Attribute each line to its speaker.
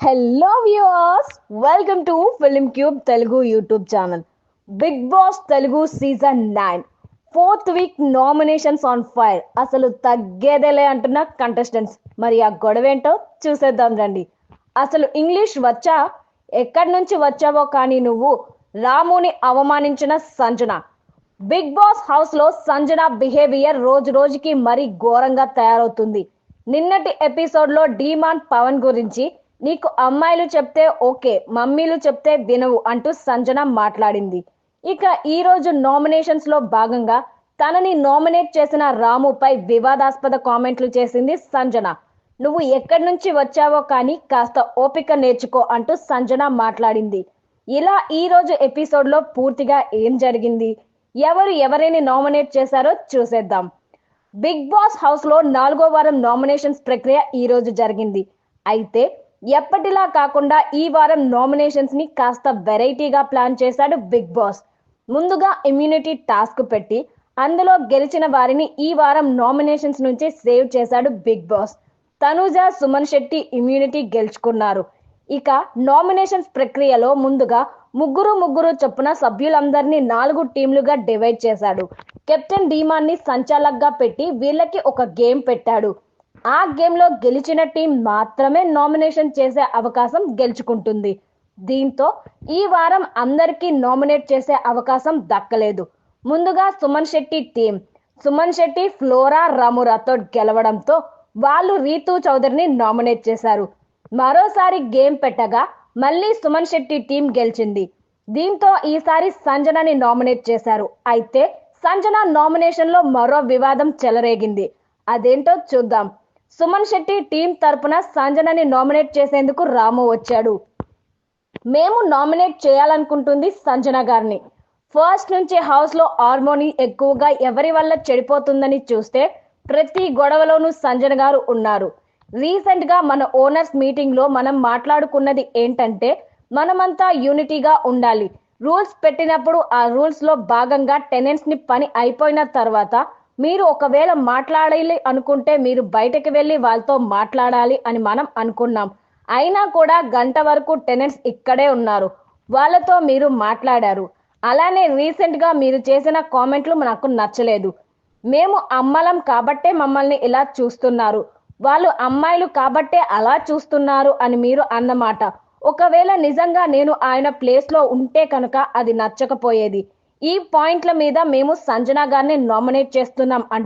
Speaker 1: Hello viewers, welcome to film cube Telugu YouTube channel. Bigg Boss Telugu season 9 4th week nominations on fire. అసలు తగ్గేదేలే అంటున్న contestants. మరి ఆ గొడవేంటో చూసేద్దాం రండి. అసలు ఇంగ్లీష్ వచ్చా? ఎక్కడి నుంచి వచ్చావో కానీ నువ్వు రాముని అవమానించిన సంజన. బిగ్ బాస్ హౌస్ లో సంజన బిహేవియర్ రోజు రోజుకి మరీ ఘోరంగా తయారవుతుంది. నిన్నటి ఎపిసోడ్ లో డీమాన్ పవన్ గురించి నీకు అమ్మాయిలు చెప్తే ఓకే, మమ్మీలు చెప్తే వినవు అంటూ సంజన మాట్లాడింది. ఇక ఈ రోజు నామినేషన్స్ లో భాగంగా తనని నామినేట్ చేసిన రాముపై వివాదాస్పద కామెంట్లు చేసింది సంజన. నువ్వు ఎక్కడి నుంచి వచ్చావో కానీ కాస్త ఓపిక నేర్చుకో అంటూ సంజన మాట్లాడింది. ఇలా ఈ రోజు ఎపిసోడ్ లో పూర్తిగా ఏం జరిగింది, ఎవరిని నామినేట్ చేశారో చూసేద్దాం. బిగ్ బాస్ హౌస్ లో 4వ వారం నామినేషన్స్ ప్రక్రియ ఈ రోజు జరిగింది. అయితే ఎప్పటిలా కాకుండా ఈ వారం నామినేషన్స్ ని కాస్త వెరైటీగా ప్లాన్ చేశాడు బిగ్ బాస్. ముందుగా ఇమ్యూనిటీ టాస్క్ పెట్టి అందులో గెలిచిన వారిని ఈ వారం నామినేషన్స్ నుంచి సేవ్ చేశాడు Bigg Boss. Tanuja, Suman Shetty immunity గెలుచుకున్నారు. ఇక నామినేషన్స్ ప్రక్రియలో ముందుగా ముగ్గురు చొప్పున సభ్యులందరినీ 4 టీంలుగా డివైడ్ చేశాడు. కెప్టెన్ డీమాన్ ని సంచాలక్గా పెట్టి వీళ్ళకి ఒక గేమ్ పెట్టాడు. ఆ గేమ్ లో గెలిచిన టీం మాత్రమే నామినేషన్ చేసే అవకాశం గెలుచుకుంటుంది. దీంతో ఈ వారం అందరికీ నామినేట్ చేసే అవకాశం దక్కలేదు. ముందుగా సుమన్ శెట్టి టీం, సుమన్ శెట్టి, ఫ్లోరా, రామురాతో గెలవడంతో వాళ్ళు రీతూ చౌదరిని నామినేట్ చేశారు. మరోసారి గేమ్ పెట్టగా మళ్ళీ సుమన్ శెట్టి టీం గెలిచింది. దీంతో ఈసారి సంజనని నామినేట్ చేశారు. అయితే సంజన నామినేషన్ లో మరో వివాదం చెలరేగింది. అదేంటో చూద్దాం. సుమన్ శెట్టి టీం తరపున సంజనని నామినేట్ చేసేందుకు రాము వచ్చాడు. మేము నామినేట్ చేయాలనుకుంటుంది సంజన గారిని. ఫస్ట్ నుంచి హౌస్ లో హార్మోనీ ఎక్కువగా ఎవరి వల్ల చెడిపోతుందని చూస్తే ప్రతి గొడవలోనూ సంజన గారు ఉన్నారు. రీసెంట్ గా మన ఓనర్స్ మీటింగ్ లో మనం మాట్లాడుకున్నది ఏంటంటే మనమంతా యూనిటీగా ఉండాలి. రూల్స్ పెట్టినప్పుడు ఆ రూల్స్ లో భాగంగా టెనెంట్స్ ని పని అయిపోయిన తర్వాత మీరు ఒకవేళ మాట్లాడాలి అనుకుంటే మీరు బయటకు వెళ్ళి వాళ్ళతో మాట్లాడాలి అని మనం అనుకున్నాం. అయినా కూడా గంట వరకు టెనెంట్స్ ఇక్కడే ఉన్నారు, వాళ్ళతో మీరు మాట్లాడారు. అలానే రీసెంట్ గా మీరు చేసిన కామెంట్లు నాకు నచ్చలేదు. మేము అమ్మలం కాబట్టే మమ్మల్ని ఇలా చూస్తున్నారు, వాళ్ళు అమ్మాయిలు కాబట్టే అలా చూస్తున్నారు అని మీరు అన్నమాట. ఒకవేళ నిజంగా నేను ఆయన ప్లేస్ లో ఉంటే కనుక అది నచ్చకపోయేది. ఈ పాయింట్ల మీద మేము సంజన గారిని నామినేట్ చేస్తున్నాం